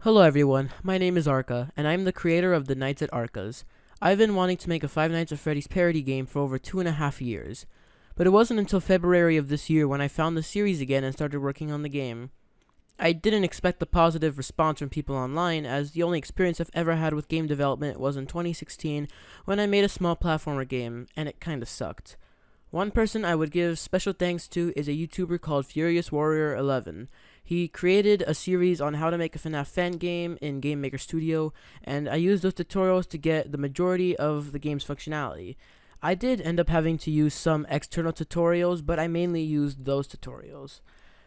Hello everyone, my name is Arca, and I'm the creator of the Nights at Arcas. I've been wanting to make a Five Nights at Freddy's parody game for over 2.5 years, but it wasn't until February of this year when I found the series again and started working on the game. I didn't expect the positive response from people online, as the only experience I've ever had with game development was in 2016 when I made a small platformer game, and it kinda sucked. One person I would give special thanks to is a YouTuber called Furious Warrior 11. He created a series on how to make a FNAF fan game in Game Maker Studio, and I used those tutorials to get the majority of the game's functionality. I did end up having to use some external tutorials, but I mainly used those tutorials.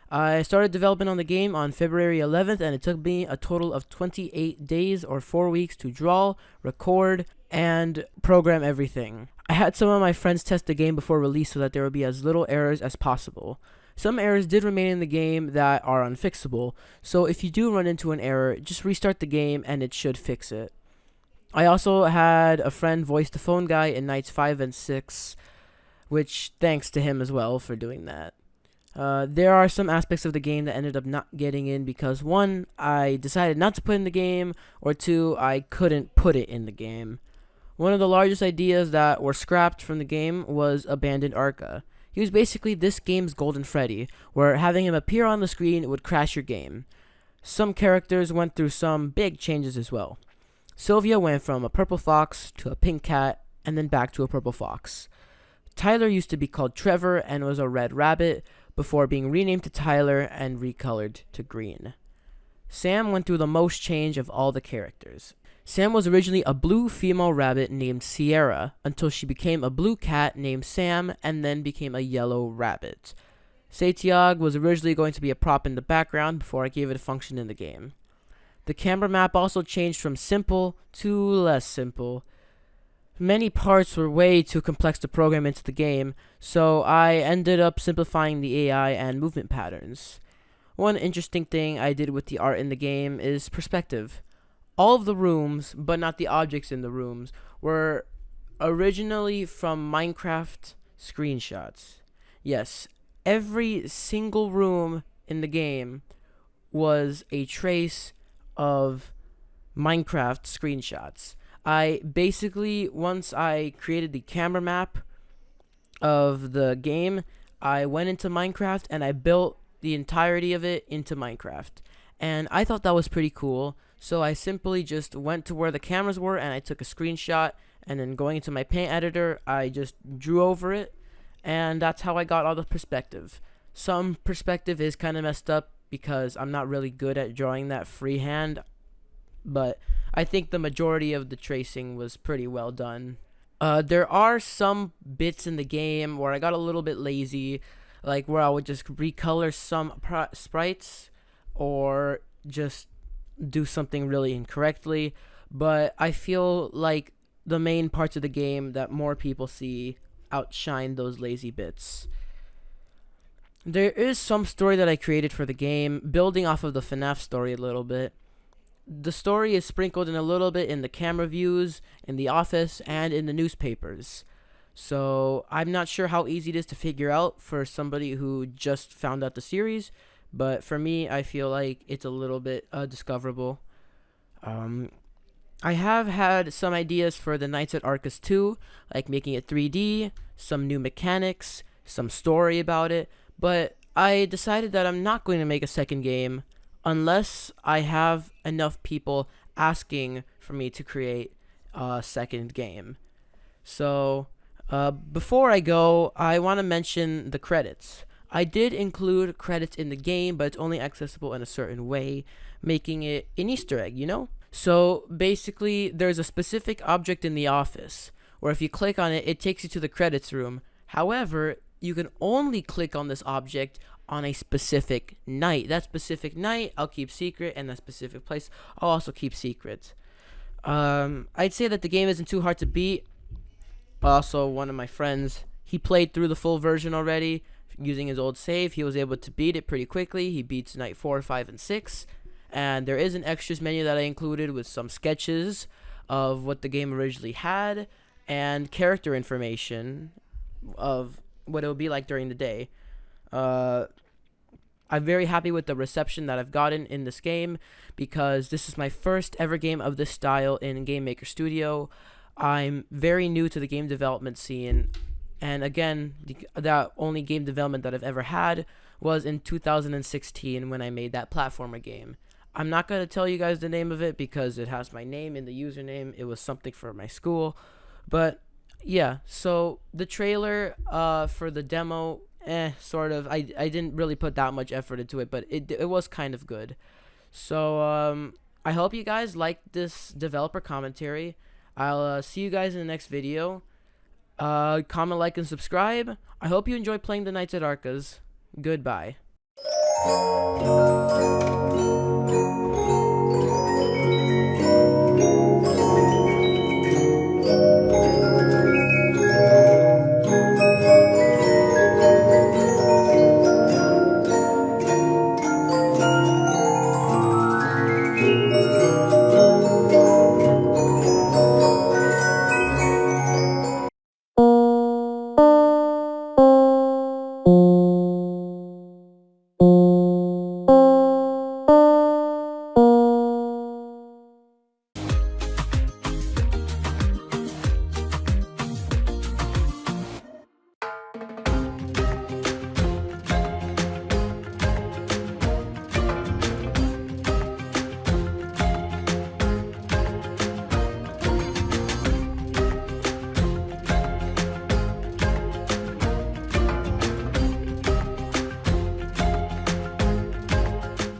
I started development on the game on February 11th, and it took me a total of 28 days or 4 weeks to draw, record, and program everything. I had some of my friends test the game before release so that there would be as little errors as possible. Some errors did remain in the game that are unfixable, so if you do run into an error, just restart the game and it should fix it. I also had a friend voice the phone guy in Nights 5 and 6, which thanks to him as well for doing that. There are some aspects of the game that ended up not getting in because 1, I decided not to put in the game, or 2, I couldn't put it in the game. One of the largest ideas that were scrapped from the game was Abandoned Arca. He was basically this game's Golden Freddy, where having him appear on the screen would crash your game. Some characters went through some big changes as well. Sylvia went from a purple fox to a pink cat, and then back to a purple fox. Tyler used to be called Trevor and was a red rabbit, before being renamed to Tyler and recolored to green. Sam went through the most change of all the characters. Sam was originally a blue female rabbit named Sierra, until she became a blue cat named Sam, and then became a yellow rabbit. Satiag was originally going to be a prop in the background before I gave it a function in the game. The camera map also changed from simple to less simple. Many parts were way too complex to program into the game, so I ended up simplifying the AI and movement patterns. One interesting thing I did with the art in the game is perspective. All of the rooms, but not the objects in the rooms, were originally from Minecraft screenshots. Yes, every single room in the game was a trace of Minecraft screenshots. I basically, once I created the camera map of the game, I went into Minecraft and I built the entirety of it into Minecraft. And I thought that was pretty cool, so I simply just went to where the cameras were and I took a screenshot, and then going into my paint editor, I just drew over it, and that's how I got all the perspective. Some perspective is kind of messed up because I'm not really good at drawing that freehand, but I think the majority of the tracing was pretty well done. There are some bits in the game where I got a little bit lazy, like where I would just recolor some sprites or just do something really incorrectly, but I feel like the main parts of the game that more people see outshine those lazy bits. There is some story that I created for the game, building off of the FNAF story a little bit. The story is sprinkled in a little bit in the camera views, in the office, and in the newspapers. So I'm not sure how easy it is to figure out for somebody who just found out the series, but for me, I feel like it's a little bit discoverable. I have had some ideas for the Nights at Arcus 2, like making it 3D, some new mechanics, some story about it, but I decided that I'm not going to make a second game unless I have enough people asking for me to create a second game. So, before I go, I want to mention the credits. I did include credits in the game, but it's only accessible in a certain way, making it an Easter egg, you know? So, basically, there's a specific object in the office, where if you click on it, it takes you to the credits room. However, you can only click on this object on a specific night. That specific night, I'll keep secret, and that specific place, I'll also keep secret. I'd say that the game isn't too hard to beat. Also, one of my friends, he played through the full version already using his old save. He was able to beat it pretty quickly. He beats night 4, 5, and 6. And there is an extras menu that I included with some sketches of what the game originally had and character information of what it would be like during the day. I I'm very happy with the reception that I've gotten in this game, because this is my first ever game of this style in Game Maker Studio. I'm very new to the game development scene, and again, the only game development that I've ever had was in 2016 when I made that platformer game. I'm not going to tell you guys the name of it because it has my name in the username. It was something for my school. But yeah, so the trailer for the demo, sort of. I didn't really put that much effort into it, but it was kind of good. So I hope you guys liked this developer commentary. I'll see you guys in the next video. Comment, like, and subscribe. I hope you enjoy playing the Knights at Arcas. Goodbye.